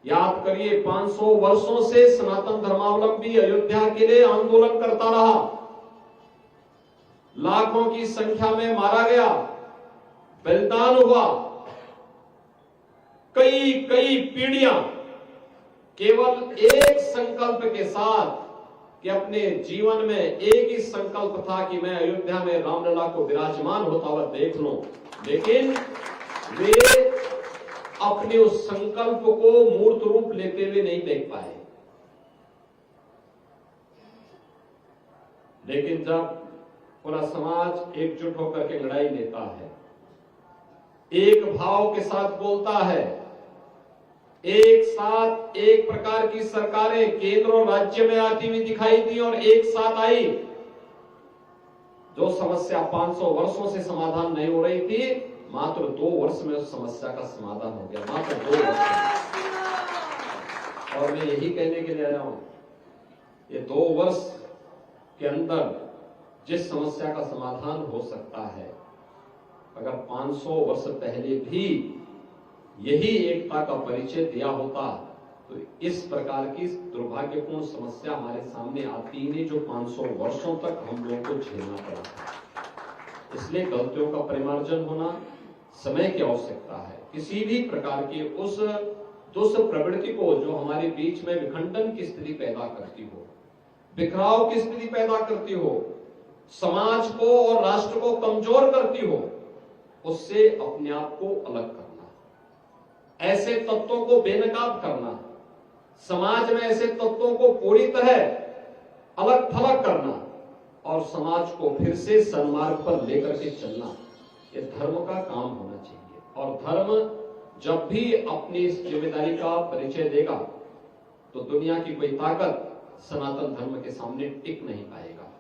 याद करिए 500 वर्षों से सनातन धर्मावलंबी अयोध्या के लिए आंदोलन करता रहा, लाखों की संख्या में मारा गया, बलिदान हुआ, कई कई पीढ़ियां केवल एक संकल्प के साथ कि अपने जीवन में एक ही संकल्प था कि मैं अयोध्या में रामलला को विराजमान होता हुआ देख लूं, लेकिन वे अपने उस संकल्प को मूर्त रूप लेते हुए नहीं देख पाए। लेकिन जब पूरा समाज एकजुट होकर के लड़ाई लेता है, एक भाव के साथ बोलता है, एक साथ एक प्रकार की सरकारें केंद्र और राज्य में आती हुई दिखाई दी और एक साथ आई, जो समस्या 500 वर्षों से समाधान नहीं हो रही थी, मात्र 2 वर्ष में उस समस्या का समाधान हो गया, मात्र 2 वर्ष में। और मैं यही कहने के लिए आया हूं, ये 2 वर्ष के अंदर जिस समस्या का समाधान हो सकता है, अगर 500 वर्ष पहले भी यही एकता का परिचय दिया होता तो इस प्रकार की दुर्भाग्यपूर्ण समस्या हमारे सामने आती ही नहीं, जो 500 वर्षों तक हम लोगों को झेलना पड़ा था। इसलिए गलतियों का परिमार्जन होना समय की आवश्यकता है। किसी भी प्रकार की उस दुष्ट प्रवृत्ति को जो हमारे बीच में विखंडन की स्थिति पैदा करती हो, बिखराव की स्थिति पैदा करती हो, समाज को और राष्ट्र को कमजोर करती हो, उससे अपने आप को अलग करना, ऐसे तत्वों को बेनकाब करना, समाज में ऐसे तत्वों को पूरी तरह अलग थलग करना और समाज को फिर से सन्मार्ग पर लेकर के चलना, ये धर्म का काम होना चाहिए। और धर्म जब भी अपनी इस जिम्मेदारी का परिचय देगा तो दुनिया की कोई ताकत सनातन धर्म के सामने टिक नहीं पाएगा।